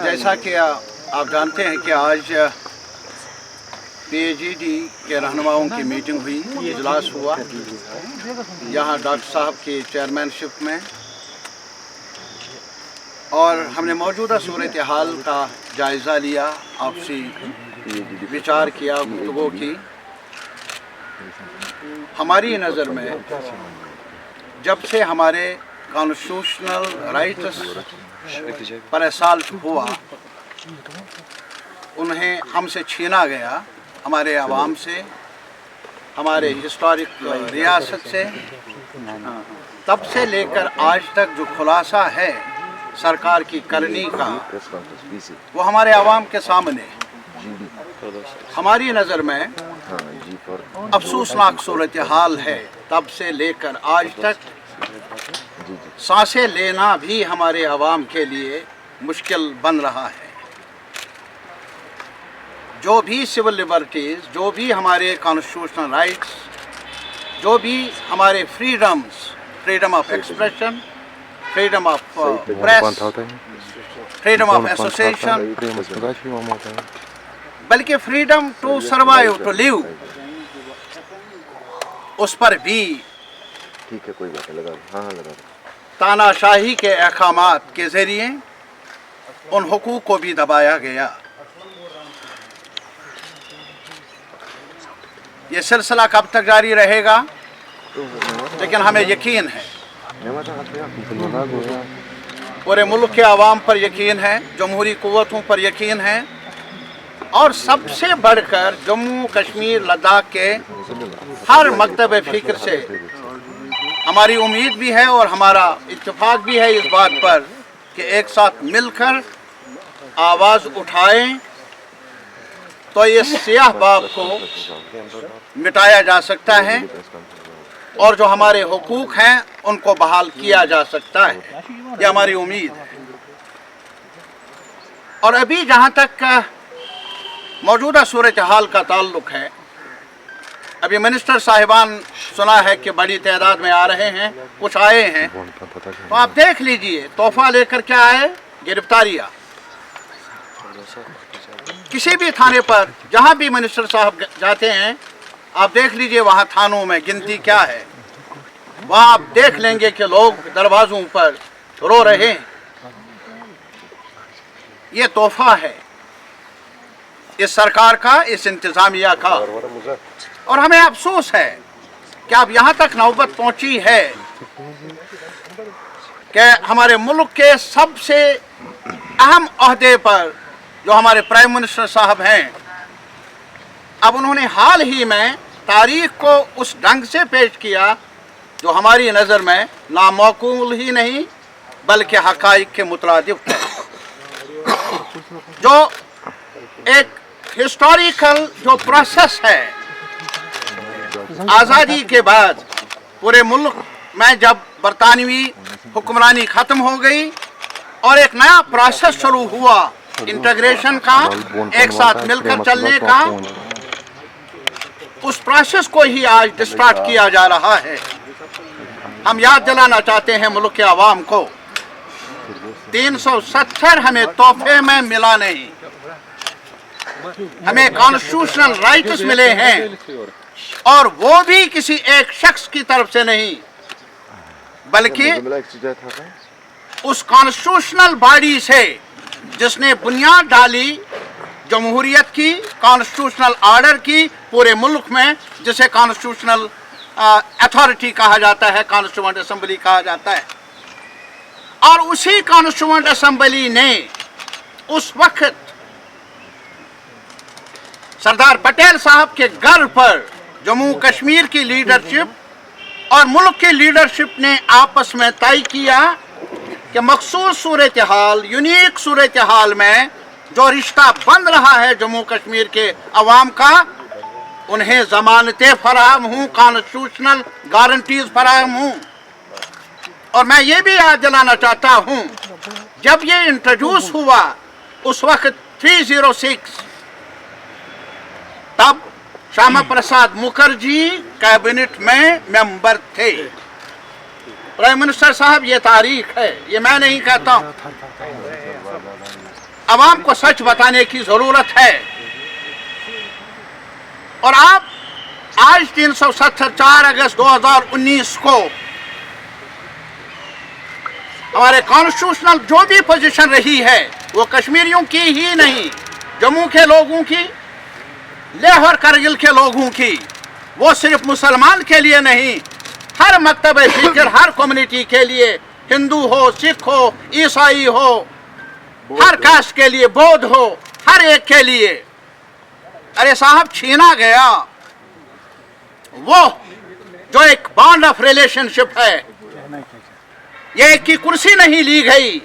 जैसा कि आप जानते हैं कि आज PAGD के रहनुमाओं की मीटिंग हुई, इजलास हुआ यहाँ डॉक्टर साहब की चेयरमैनशिप में, और हमने मौजूदा सूरत हाल का जायज़ा लिया, आपसी विचार किया, गुफ्तगू की। हमारी नज़र में जब से हमारे कॉन्स्टिट्यूशनल राइट्स पर असाल्ट हुआ, उन्हें हमसे छीना गया, हमारे अवाम से, हमारे हिस्टोरिक रियासत से, तब से लेकर आज तक जो खुलासा है सरकार की करनी का, वो हमारे अवाम के सामने है। हमारी नज़र में अफसोसनाक सूरत हाल है। तब से लेकर आज तक सांसें लेना भी हमारे अवाम के लिए मुश्किल बन रहा है। जो भी सिविल लिबर्टीज़, जो भी हमारे कॉन्स्टिट्यूशनल राइट्स, जो भी हमारे freedoms, freedom of expression, freedom of press, freedom of association, बल्कि freedom to survive, to live, उस पर भी ठीक है, कोई बात नहीं, लगा। हाँ लगा। तानाशाही के अहकामात के ज़रिए उन हुकूक को भी दबाया गया। ये सिलसिला कब तक जारी रहेगा, लेकिन हमें यकीन है, पूरे मुल्क के आवाम पर यकीन है, जमहूरी क़ुव्वतों पर यकीन है, और सबसे बढ़कर जम्मू कश्मीर लद्दाख के हर मकतब फ़िक्र से हमारी उम्मीद भी है और हमारा इत्तेफाक भी है इस बात पर कि एक साथ मिलकर आवाज़ उठाएं तो इस सियाह बाब को मिटाया जा सकता है और जो हमारे हुकूक हैं उनको बहाल किया जा सकता है। ये हमारी उम्मीद है। और अभी जहाँ तक मौजूदा सूरत हाल का ताल्लुक़ है, अभी मिनिस्टर साहिबान सुना है कि बड़ी तादाद में आ रहे हैं, कुछ आए हैं, तो आप देख लीजिए तोहफा लेकर क्या आए, गिरफ्तारियाँ। किसी भी थाने पर जहाँ भी मिनिस्टर साहब जाते हैं, आप देख लीजिए वहाँ थानों में गिनती क्या है, वहाँ आप देख लेंगे कि लोग दरवाज़ों पर रो रहे हैं। ये तोहफा है इस सरकार का, इस इंतज़ामिया का। और हमें अफसोस है कि अब यहाँ तक नौबत पहुँची है कि हमारे मुल्क के सबसे अहम ओहदे पर जो हमारे प्राइम मिनिस्टर साहब हैं, अब उन्होंने हाल ही में तारीख को उस ढंग से पेश किया जो हमारी नज़र में नामौकूल ही नहीं बल्कि हक़ाइक़ के मुतरादिफ है। जो एक हिस्टोरिकल जो प्रोसेस है, आज़ादी के बाद पूरे मुल्क में जब बरतानवी हुक्मरानी ख़त्म हो गई और एक नया प्रोसेस शुरू हुआ इंटीग्रेशन का, एक साथ मिलकर चलने का, उस प्रोसेस को ही आज डिस्टार्ट किया जा रहा है। हम याद दिलाना चाहते हैं मुल्क के आवाम को, 370 हमें तोहफे में मिला नहीं, हमें कॉन्स्टिट्यूशनल राइट्स मिले हैं, और वो भी किसी एक शख्स की तरफ से नहीं बल्कि उस कॉन्स्टिट्यूशनल बॉडी से जिसने बुनियाद डाली जमहूरियत की, कॉन्स्टिट्यूशनल ऑर्डर की पूरे मुल्क में, जिसे कॉन्स्टिट्यूशनल अथॉरिटी कहा जाता है, कॉन्स्टिट्यूएंट असेंबली कहा जाता है। और उसी कॉन्स्टिट्यूएंट असेंबली ने उस वक्त सरदार पटेल साहब के घर पर जम्मू कश्मीर की लीडरशिप और मुल्क की लीडरशिप ने आपस में तय किया कि मखसूस सूरत हाल, यूनिक सूरत हाल में जो रिश्ता बन रहा है जम्मू कश्मीर के अवाम का, उन्हें ज़मानतें फराहम हूँ, कॉन्स्टिट्यूशनल गारंटीज फराहम हूँ। और मैं ये भी याद दिलाना चाहता हूँ, जब ये इंट्रोड्यूस हुआ उस वक्त 306 तब श्यामा प्रसाद मुखर्जी कैबिनेट में मेंबर थे। प्राइम मिनिस्टर साहब, ये तारीख है, ये मैं नहीं कहता हूं। अवाम को सच बताने की जरूरत है। और आप आज 370 4 अगस्त 2019 को हमारे कॉन्स्टिट्यूशनल जो भी पोजीशन रही है वो कश्मीरियों की ही नहीं, जम्मू के लोगों की, लेह और करगिल के लोगों की, वो सिर्फ मुसलमान के लिए नहीं, हर मकतब फिक्र, हर कम्युनिटी के लिए, हिंदू हो, सिख हो, ईसाई हो, हर कास्ट के लिए, बौद्ध हो, हर एक के लिए। अरे साहब, छीना गया वो जो एक बॉन्ड ऑफ रिलेशनशिप है, ये एक की कुर्सी नहीं ली गई।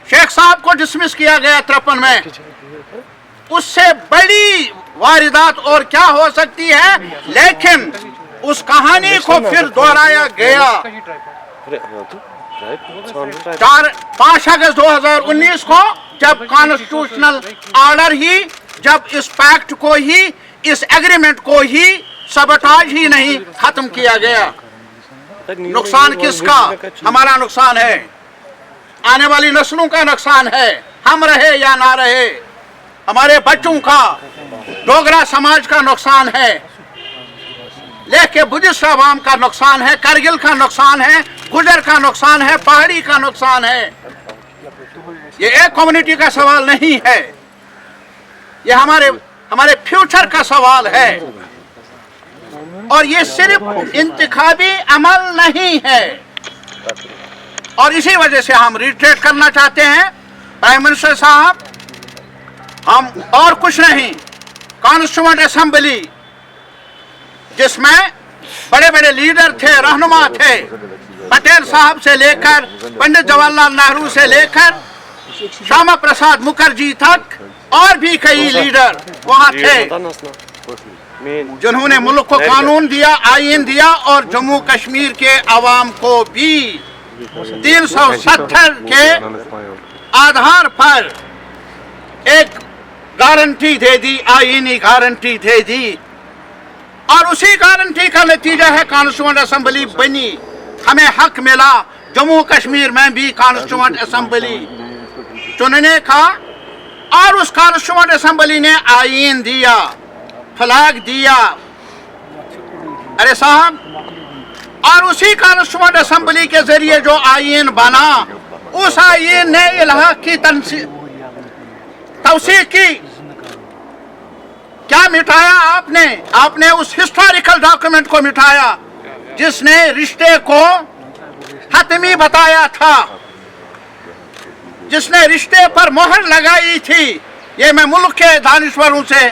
शेख साहब को डिसमिस किया गया 53 में, उससे बड़ी वारदात और क्या हो सकती है। लेकिन उस कहानी को फिर दोहराया गया 5 अगस्त 2019 को, जब कॉन्स्टिट्यूशनल ऑर्डर ही, जब इस पैक्ट को ही, इस एग्रीमेंट को ही सबटाज ही नहीं खत्म किया गया। नुकसान किसका? हमारा नुकसान है, आने वाली नस्लों का नुकसान है, हम रहे या ना रहे, हमारे बच्चों का, डोगरा समाज का नुकसान है, लेके बुद्धिस्ट आवाम का नुकसान है, करगिल का नुकसान है, गुजर का नुकसान है, पहाड़ी का नुकसान है। ये एक कम्युनिटी का सवाल नहीं है, ये हमारे फ्यूचर का सवाल है। और ये सिर्फ इंतखाबी अमल नहीं है। और इसी वजह से हम रिट्रेट करना चाहते हैं। प्राइम मिनिस्टर साहब, हम और कुछ नहीं, कॉन्स्टिट्यूएंट असेंबली जिसमें बड़े बड़े लीडर थे, रहनुमा थे, पटेल साहब से लेकर पंडित जवाहरलाल नेहरू से लेकर श्यामा प्रसाद मुखर्जी तक, और भी कई लीडर वहां थे जिन्होंने मुल्क को कानून दिया, आईन दिया, और जम्मू कश्मीर के अवाम को भी 370 के आधार पर एक गारंटी दे दी, आईनी गारंटी दे दी। और उसी गारंटी का नतीजा है कॉन्स्टिट्यूएंट असेंबली बनी, हमें हक मिला जम्मू कश्मीर में भी कॉन्स्टिट्यूएंट असेंबली चुनने का। और उस कॉन्स्टिट्यूएंट असेंबली ने आईन दिया, फ्लैग दिया। अरे साहब, और उसी कॉन्स्टिट्यूएंट असेंबली के जरिए जो आईन बना, उस आईन ने इलाहा की तौसीक की। क्या मिटाया आपने? आपने उस हिस्टोरिकल डॉक्यूमेंट को मिटाया जिसने रिश्ते को हतमी बताया था, जिसने रिश्ते पर मोहर लगाई थी। ये मैं मुल्क के दानिश्वरों से,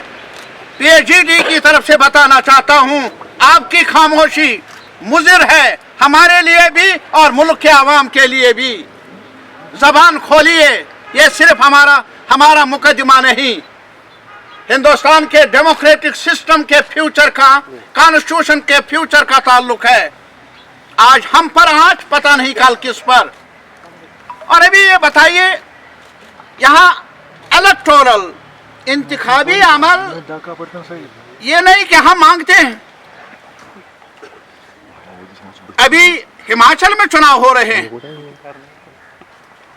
पीएचडी की तरफ से बताना चाहता हूं, आपकी खामोशी मुज़िर है हमारे लिए भी और मुल्क के आवाम के लिए भी। जबान खोलिए, ये सिर्फ हमारा मुकदमा नहीं, हिंदुस्तान के डेमोक्रेटिक सिस्टम के फ्यूचर का, कॉन्स्टिट्यूशन के फ्यूचर का ताल्लुक है। आज हम पर, आज पता नहीं कल किस पर। और अभी ये बताइए, यहाँ इलेक्टोरल इंतखाबी अमल, ये नहीं कि हम मांगते हैं। अभी हिमाचल में चुनाव हो रहे हैं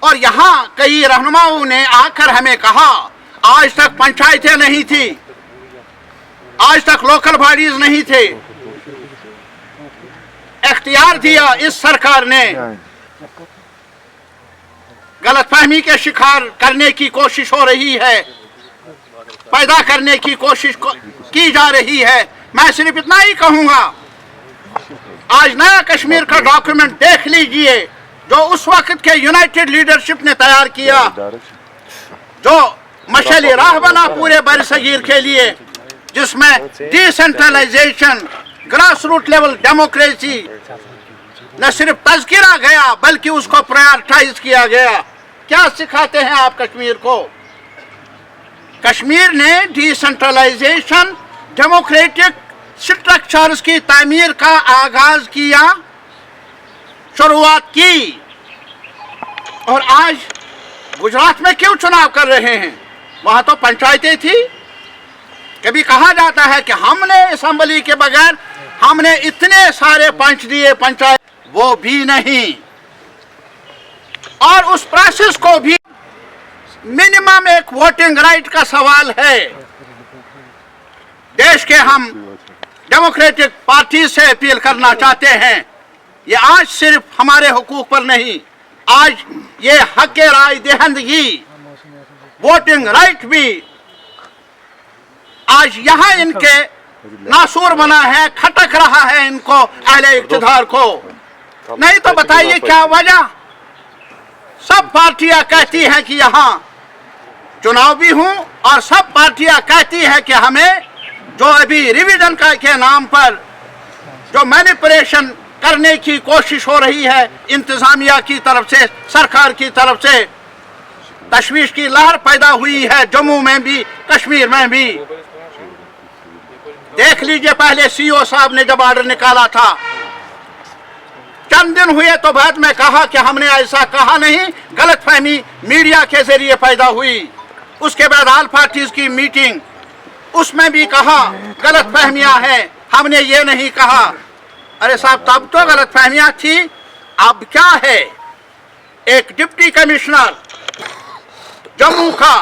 और यहाँ कई रहनुमाओं ने आकर हमें कहा, आज तक पंचायतें नहीं थी, आज तक लोकल बॉडीज नहीं थे, इख्तियार दिया इस सरकार ने। गलतफहमी के शिकार करने की कोशिश हो रही है, पैदा करने की कोशिश की जा रही है। मैं सिर्फ इतना ही कहूंगा, आज नया कश्मीर का डॉक्यूमेंट देख लीजिए जो उस वक्त के यूनाइटेड लीडरशिप ने तैयार किया, जो मशाली राह बना पूरे बरसगीर के लिए, जिसमें decentralisation, grass root level democracy न सिर्फ तज़किरा गया बल्कि उसको प्रायोरिटाइज किया गया। क्या सिखाते हैं आप कश्मीर को? कश्मीर ने डिसेंट्रलाइजेशन, डेमोक्रेटिक स्ट्रक्चर्स की तामीर का आगाज किया, शुरुआत की। और आज गुजरात में क्यों चुनाव कर रहे हैं? वहां तो पंचायतें थी। कभी कहा जाता है कि हमने असेंबली के बगैर हमने इतने सारे पंच दिए, पंचायत वो भी नहीं, और उस प्रोसेस को भी मिनिमम एक वोटिंग राइट का सवाल है। देश के हम डेमोक्रेटिक पार्टी से अपील करना चाहते हैं, ये आज सिर्फ हमारे हुकूक पर नहीं, आज ये हक राय दहिंदगी, वोटिंग राइट भी आज यहाँ इनके नासूर बना है, खटक रहा है इनको, अहले इक़्तिदार को। नहीं तो बताइए क्या वजह? सब पार्टियां कहती हैं कि यहाँ चुनाव भी हूं, और सब पार्टियां कहती हैं कि हमें जो अभी रिवीजन का के नाम पर जो मैनिपुलेशन करने की कोशिश हो रही है इंतजामिया की तरफ से, सरकार की तरफ से, तशवीश की लहर पैदा हुई है जम्मू में भी, कश्मीर में भी। देख लीजिए, पहले सीओ साहब ने जब ऑर्डर निकाला था, चंद दिन हुए तो बाद में कहा कि हमने ऐसा कहा नहीं, गलतफहमी मीडिया के जरिए पैदा हुई। उसके बाद ऑल पार्टीज की मीटिंग, उसमें भी कहा गलतफहमियां हैं, हमने ये नहीं कहा। अरे साहब, तब तो गलतफहमियां थी, अब क्या है? एक डिप्टी कमिश्नर जम्मू का,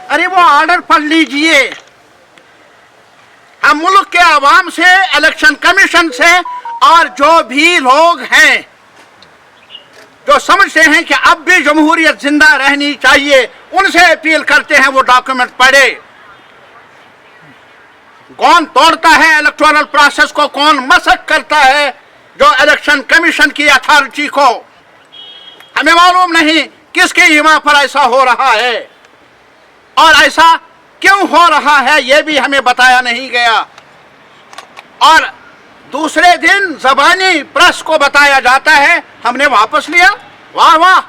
अरे वो ऑर्डर पढ़ लीजिए। हम मुल्क के आवाम से, इलेक्शन कमीशन से, और जो भी लोग हैं जो समझते हैं कि अब भी जमहूरियत जिंदा रहनी चाहिए, उनसे अपील करते हैं वो डॉक्यूमेंट पढ़े। कौन तोड़ता है इलेक्टोरल प्रोसेस को, कौन मसक करता है जो इलेक्शन कमीशन की अथॉरिटी को, हमें मालूम नहीं किसके हिमा पर ऐसा हो रहा है, और ऐसा क्यों हो रहा है ये भी हमें बताया नहीं गया। और दूसरे दिन ज़बानी प्रेस को बताया जाता है हमने वापस लिया। वाह वाह,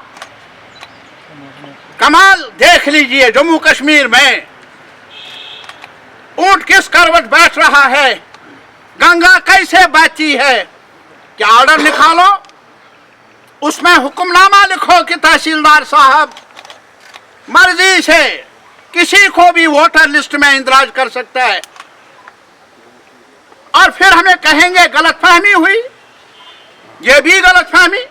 कमाल। देख लीजिए जम्मू कश्मीर में ऊंट किस करवट बैठ रहा है, गंगा कैसे बहती है। क्या ऑर्डर निकालो, उसमें हुक्मनामा लिखो कि तहसीलदार साहब मर्जी से किसी को भी वोटर लिस्ट में इंदराज कर सकता है, और फिर हमें कहेंगे गलतफहमी हुई। ये भी गलतफहमी।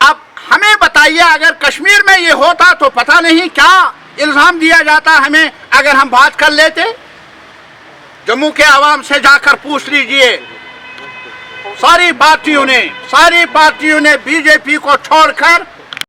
अब हमें बताइए, अगर कश्मीर में ये होता तो पता नहीं क्या इल्जाम दिया जाता हमें, अगर हम बात कर लेते। जम्मू के आवाम से जाकर पूछ लीजिए, सारी पार्टियों ने बीजेपी को छोड़कर